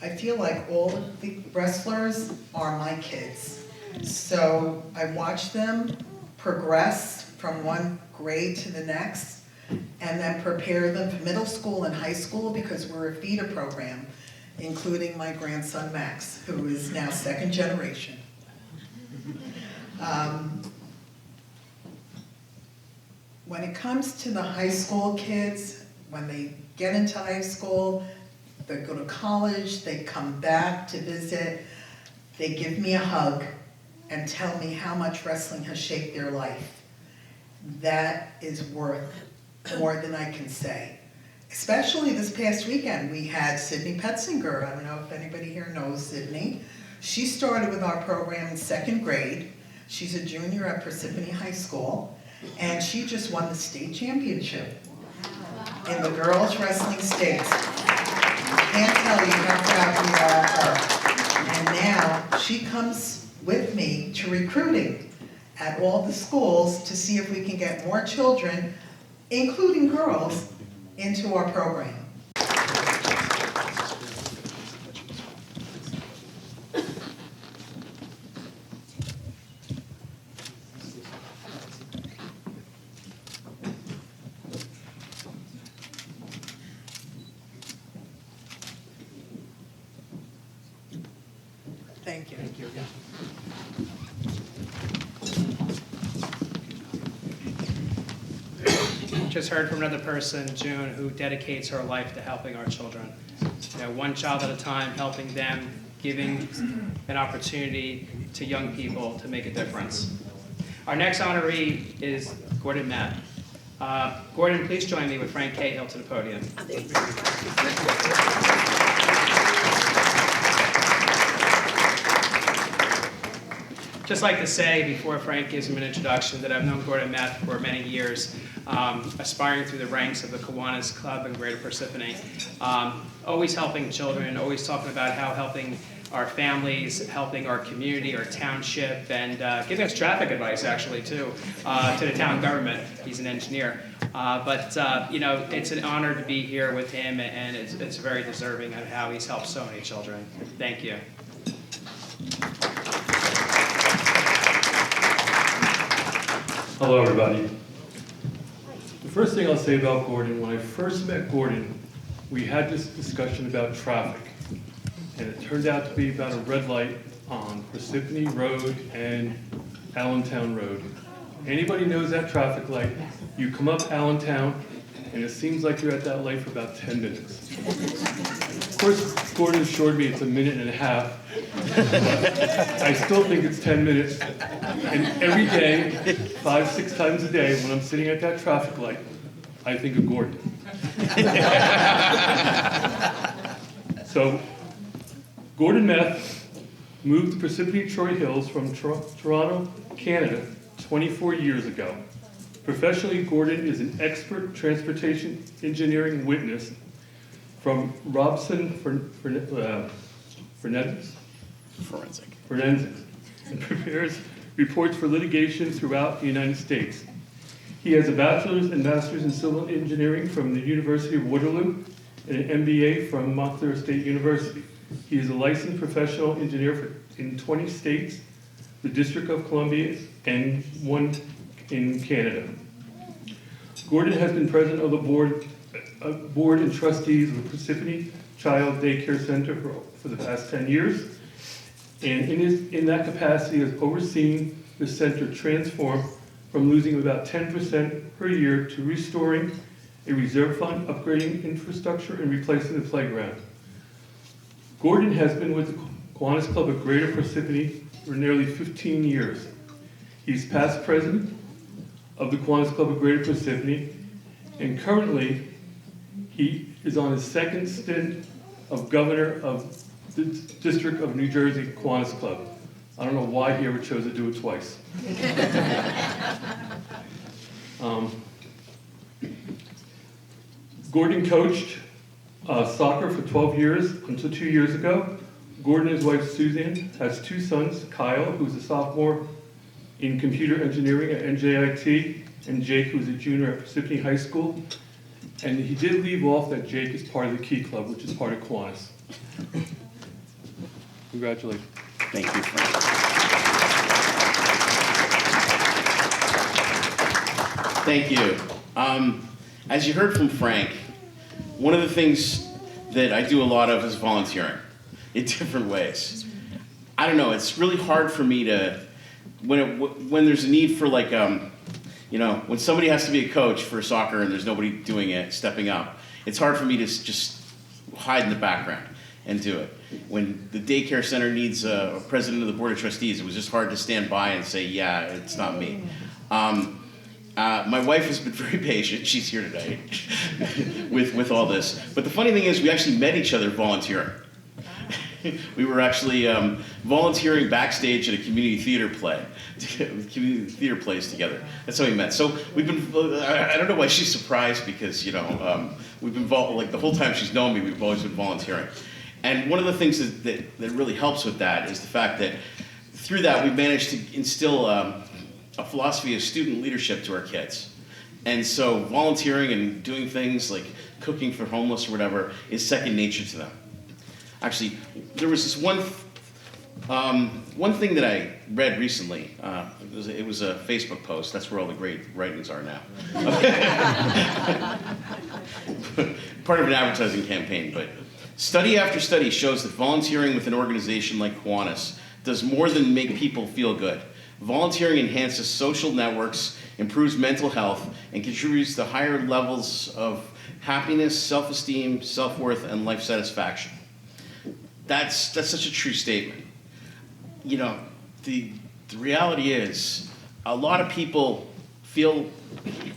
I feel like all of the wrestlers are my kids. So I watch them progress from one grade to the next, and then prepare them for middle school and high school, because we're a feeder program, including my grandson Max, who is now second generation. When it comes to the high school kids, when they get into high school, they go to college, they come back to visit, they give me a hug and tell me how much wrestling has shaped their life. That is worth more than I can say. Especially this past weekend, we had Sydney Petzinger. I don't know if anybody here knows Sydney. She started with our program in second grade. She's a junior at Parsippany High School. and she just won the state championship in the girls wrestling states. Can't tell you how proud we are of her. And now she comes with me to recruiting at all the schools to see if we can get more children, including girls, into our program. Thank you. Thank you. Just heard from another person, June, who dedicates her life to helping our children. One child at a time, helping them, giving an opportunity to young people to make a difference. Our next honoree is Gordon Meth. Gordon, please join me with Frank Cahill to the podium. Just like to say, before Frank gives him an introduction, that I've known Gordon Meth for many years, aspiring through the ranks of the Kiwanis Club in Greater Parsippany. Always helping children, always talking about how helping our families, helping our community, our township, and giving us traffic advice, actually, too, to the town government. He's an engineer. It's an honor to be here with him, and it's very deserving of how he's helped so many children. Thank you. Hello, everybody. The first thing I'll say about Gordon, when I first met Gordon, we had this discussion about traffic. And it turned out to be about a red light on Parsippany Road and Allentown Road. Anybody knows that traffic light? You come up Allentown, and it seems like you're at that light for about 10 minutes. Of course, Gordon assured me it's a minute and a half. I still think it's 10 minutes. And every day, 5-6 times a day, when I'm sitting at that traffic light, I think of Gordon. So, Gordon Meth moved to Parsippany Troy Hills from Toronto, Canada, 24 years ago. Professionally, Gordon is an expert transportation engineering witness from Robson Forensics, and prepares reports for litigation throughout the United States. He has a bachelor's and master's in civil engineering from the University of Waterloo and an MBA from Montclair State University. He is a licensed professional engineer in 20 states, the District of Columbia, and one in Canada. Gordon has been president of the board and trustees of the Parsippany Child Daycare Center for the past 10 years, and in that capacity has overseen the center transform from losing about 10% per year to restoring a reserve fund, upgrading infrastructure, and replacing the playground. Gordon has been with the Kiwanis Club of Greater Parsippany for nearly 15 years. He's past president of the Kiwanis Club of Greater Parsippany, and currently he is on his second stint of governor of the District of New Jersey Kiwanis Club. I don't know why he ever chose to do it twice. Gordon coached soccer for 12 years until 2 years ago. Gordon and his wife Suzanne has 2 sons, Kyle, who's a sophomore in computer engineering at NJIT, and Jake, who's a junior at Parsippany High School. And he did leave off that Jake is part of the Key Club, which is part of Kiwanis. Congratulations. Thank you, Frank. Thank you. As you heard from Frank, one of the things that I do a lot of is volunteering in different ways. I don't know, it's really hard for me to, when there's a need for like, when somebody has to be a coach for soccer and there's nobody doing it, stepping up, it's hard for me to just hide in the background and do it. When the daycare center needs a president of the board of trustees, it was just hard to stand by and say, yeah, it's not me. My wife has been very patient. She's here today with all this. But the funny thing is, we actually met each other volunteering. We were actually volunteering backstage at a community theater play, community theater plays together. That's how we met. So we've been, I don't know why she's surprised, because, you know, we've been, like the whole time she's known me, we've always been volunteering. And one of the things that really helps with that is the fact that through that we've managed to instill a philosophy of student leadership to our kids. And so volunteering and doing things like cooking for homeless or whatever is second nature to them. Actually, there was this one thing that I read recently. It was a Facebook post. That's where all the great writings are now. Part of an advertising campaign. But study after study shows that volunteering with an organization like Kiwanis does more than make people feel good. Volunteering enhances social networks, improves mental health, and contributes to higher levels of happiness, self-esteem, self-worth, and life satisfaction. That's such a true statement. You know, the reality is, a lot of people feel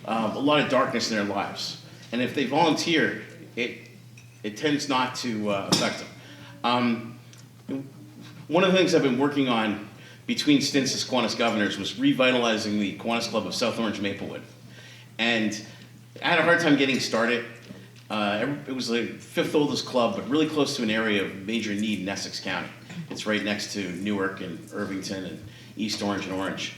a lot of darkness in their lives, and if they volunteer, it tends not to affect them. One of the things I've been working on between stints as Kiwanis governors was revitalizing the Kiwanis Club of South Orange Maplewood, and I had a hard time getting started. It was the 5th oldest club, but really close to an area of major need in Essex County. It's right next to Newark and Irvington and East Orange and Orange.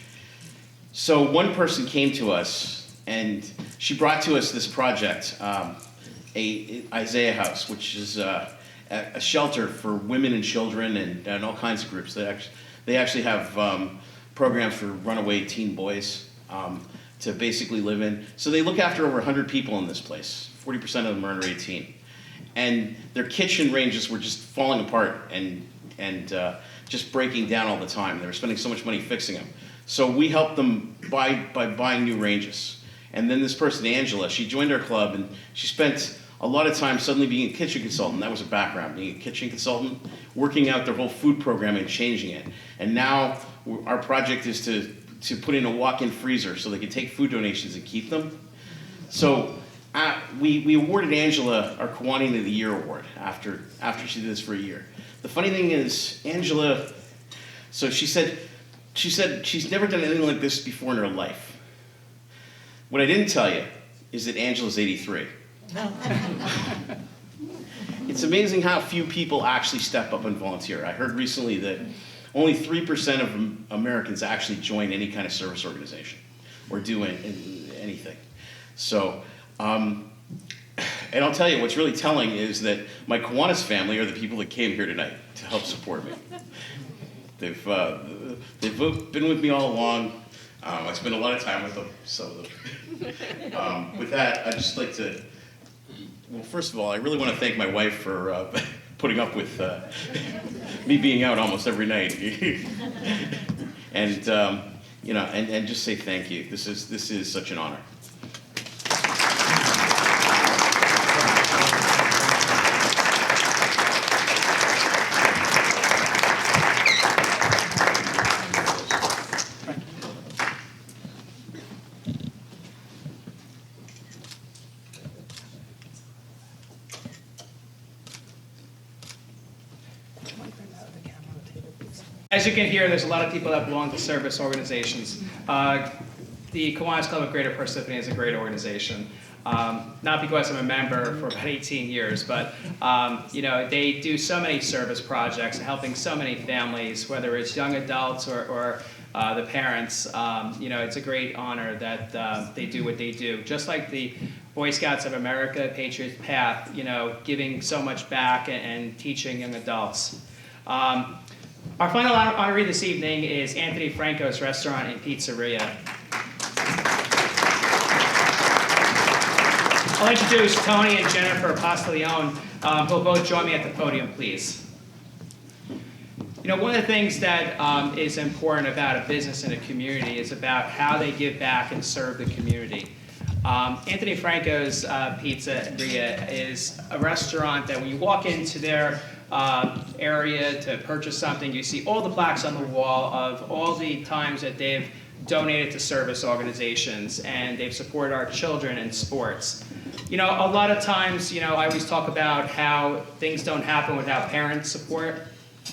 So one person came to us, and she brought to us this project, Isaiah House, which is a shelter for women and children and all kinds of groups. They actually have programs for runaway teen boys to basically live in. So they look after over 100 people in this place. 40% of them are under 18. And their kitchen ranges were just falling apart and just breaking down all the time. They were spending so much money fixing them. So we helped them by buying new ranges. And then this person, Angela, she joined our club, and she spent a lot of time suddenly being a kitchen consultant. That was her background, being a kitchen consultant, working out their whole food program and changing it. And now our project is to put in a walk-in freezer so they can take food donations and keep them. So we awarded Angela our Kiwanis of the Year award after she did this for a year. The funny thing is, Angela, so she said she's never done anything like this before in her life. What I didn't tell you is that Angela's 83. It's amazing how few people actually step up and volunteer. I heard recently that only 3% of Americans actually join any kind of service organization or do anything. So, and I'll tell you, what's really telling is that my Kiwanis family are the people that came here tonight to help support me. They've been with me all along. I spend a lot of time with them. So, with that, I'd just like to. Well, first of all, I really want to thank my wife for putting up with me being out almost every night, and you know, and just say thank you. This is such an honor. As you can hear, there's a lot of people that belong to service organizations. The Kiwanis Club of Greater Parsippany is a great organization. Not because I'm a member for about 18 years, but you know, they do so many service projects, helping so many families, whether it's young adults or the parents. You know, it's a great honor that they do what they do. Just like the Boy Scouts of America, Patriots Path, you know, giving so much back and teaching young adults. Our final honoree this evening is Anthony Franco's Restaurant and Pizzeria. I'll introduce Tony and Jennifer Pastaglione, who will both join me at the podium, please. You know, one of the things that is important about a business and a community is about how they give back and serve the community. Anthony Franco's Pizzeria is a restaurant that when you walk into their area to purchase something, you see all the plaques on the wall of all the times that they've donated to service organizations and they've supported our children in sports. You know, a lot of times, you know, I always talk about how things don't happen without parent support.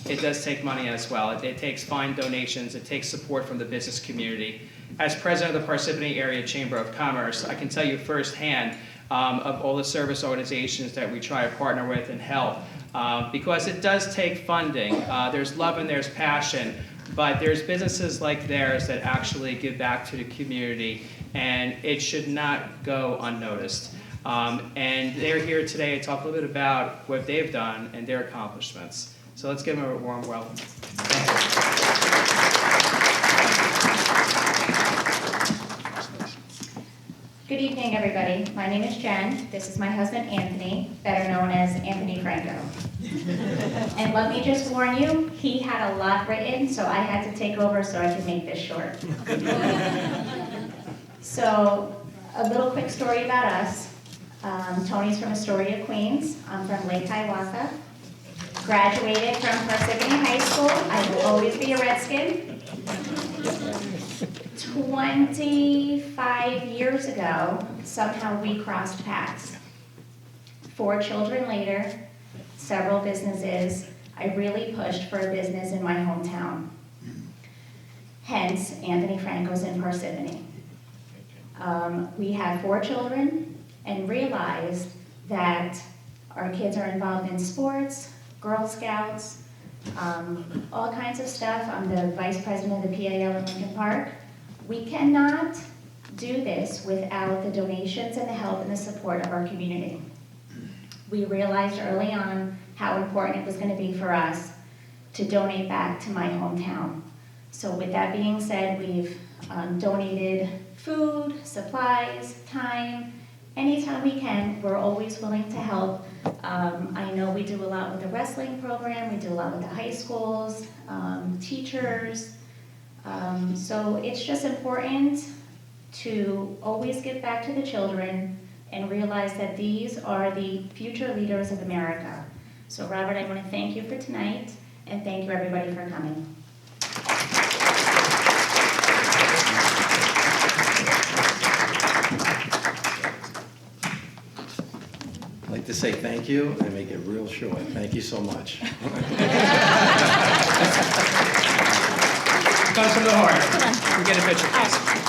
it does take money as well. It takes fine donations, it takes support from the business community. As president of the Parsippany Area Chamber of Commerce, I can tell you firsthand of all the service organizations that we try to partner with and help, because it does take funding. There's love and there's passion, but there's businesses like theirs that actually give back to the community, and it should not go unnoticed. And they're here today to talk a little bit about what they've done and their accomplishments. So let's give them a warm welcome. Good evening, everybody. My name is Jen. This is my husband, Anthony, better known as Anthony Franco. And let me just warn you, he had a lot written, so I had to take over so I could make this short. So, a little quick story about us. Tony's from Astoria, Queens. I'm from Lake Hiawatha. Graduated from Parsippany High School. I will always be a Redskin. 25 years ago, somehow we crossed paths. 4 children later, several businesses, I really pushed for a business in my hometown. Hence, Anthony Franco's in Parsippany. We had 4 children and realized that our kids are involved in sports, Girl Scouts, all kinds of stuff. I'm the vice president of the PAL in Lincoln Park. We cannot do this without the donations and the help and the support of our community. We realized early on how important it was going to be for us to donate back to my hometown. So with that being said, we've donated food, supplies, time. Anytime we can, we're always willing to help. I know we do a lot with the wrestling program, we do a lot with the high schools, teachers. So it's just important to always give back to the children and realize that these are the future leaders of America. So Robert, I want to thank you for tonight, and thank you everybody for coming. I'd like to say thank you and make it real short. Thank you so much. Comes from the heart. Come on. Get a picture, please.